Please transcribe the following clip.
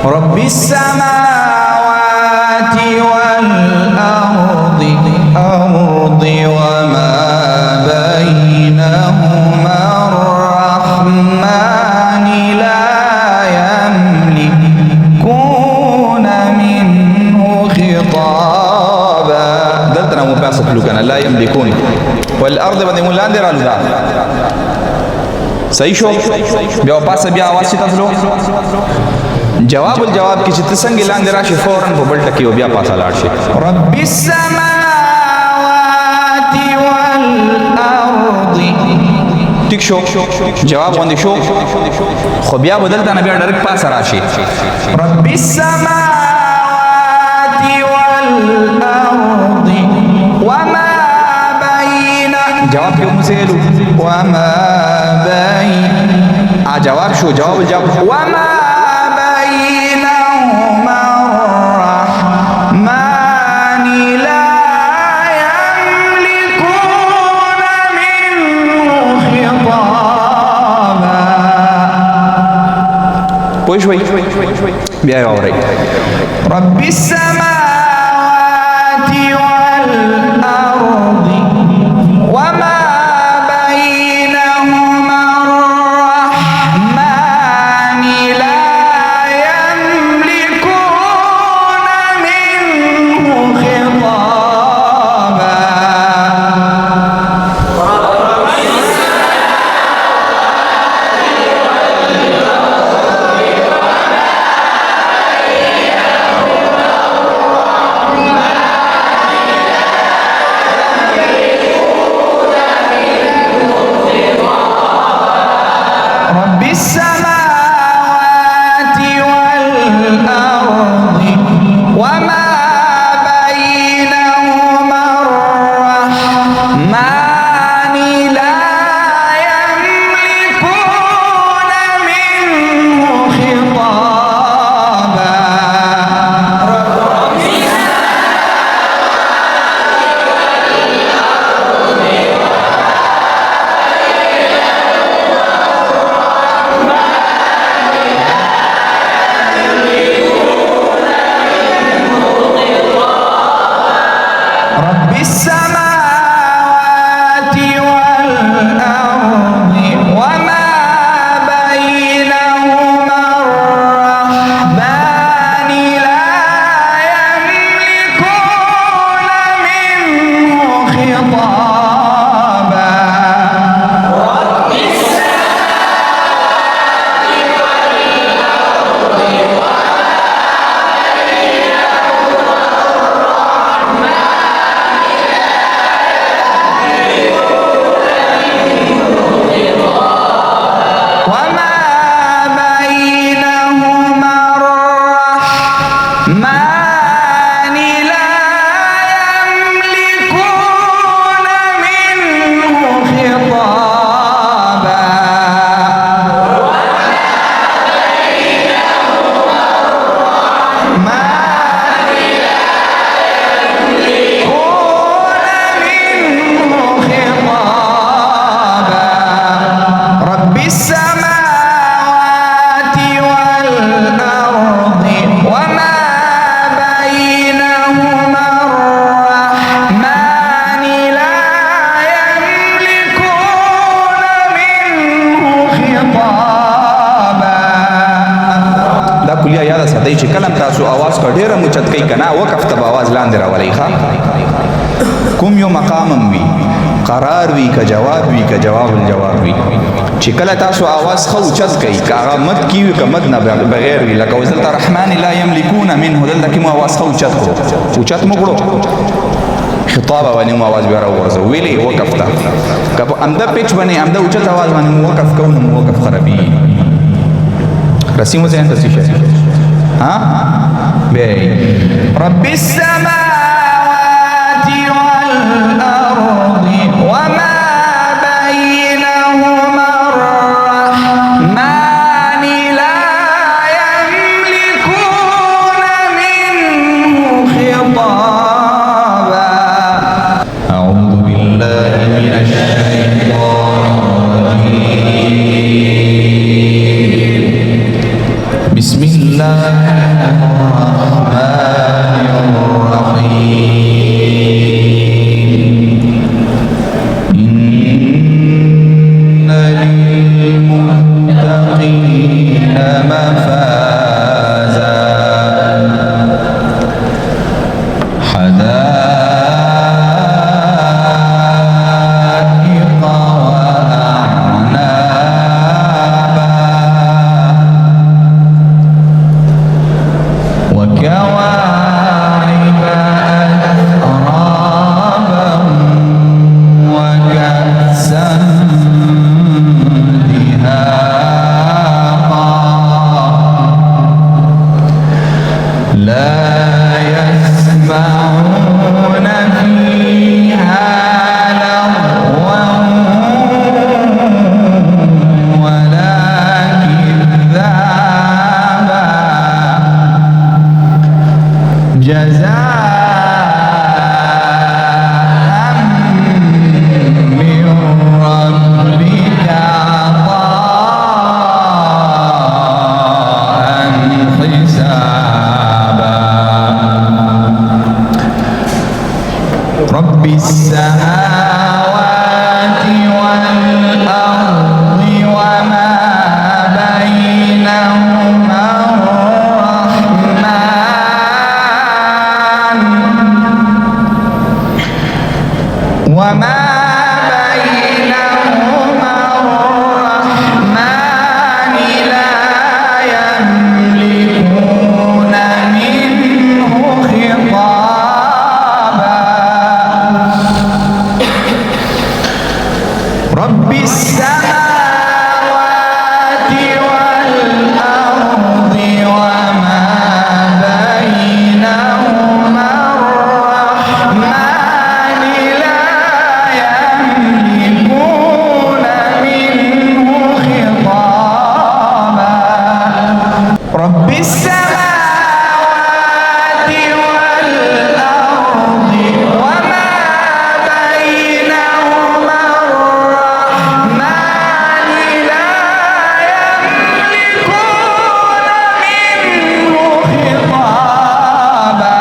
رب السماوات والأرض وما بينهما الرحمن لا يملكون منه خطابا. دلتنا مباسط لكنا لا يملكون والأرض بدي مولان دير الودا صحیح شو بیا پاسه بیا आवाज شي تاسو جواب الجواب کې چې تسنګ لاندې راشي فورن په بل ټکی او بیا پاسه لاړ شي. رب السماوات والارض ټیک شو جواب باندې شو خو بیا بدلته نه بیا ډایرکټ پاسه راشي. رب السماوات والارض وما بين جواب کې مسهلو وما بين جواب شو جواب الجواب وما بينهما الرحمن لا يملكون منه خطابا. شوي بیا اورئ رب السماوات والأرض وما السماوات والأرض وما بينهما الرحمن لا يملكون منه خطابا. السماوات والأرض وما بينهما الرحمن لا يملكون منه خطابا. رب السماوات والأرض وما بينهما الرحمن لا يملكون منه خطابا. رب السماوات والأرض وما بينهما الرحمن لا يملكون منه خطابا. دا کلیه یاد ساتئ چې کلم تاسو आवाज کا ډیره موچت کوي کنه وقف تب आवाज لاندې راولئ ښا کوم یو مقامم وی قرار وی کا جواب وی کا جواب الجواب وی چې کله تاسو आवाज خو چت کوي کاغه مد کیو کمد نه بغیر وی لکه وزلت الرحمن لا يملكون منه دلته کوم आवाज خو چت کو چت مو کړو خطاب باندې مو आवाज بیا راوځو ویلې وقف تا کله امدا پیچ باندې امدا چت आवाज باندې مو وقف کو نو وقف خرابي رسیمو ځان تاسو شي ها به رب السماوات والأرض وما بينهما الرحمن لا يملكون منه خطابا. أعوذ بالله من الشيطان الرجيم. بسم الله رب السماوات والأرض وما بينهما الرحمن وما بينهما الرحمن لا يملكون منه خطابا رب السماوات والأرض وما بينهما الرحمن لا يملكون منه خطابا رب السماوات والأرض وما بينهما الرحمن لا يملكون منه خطابا.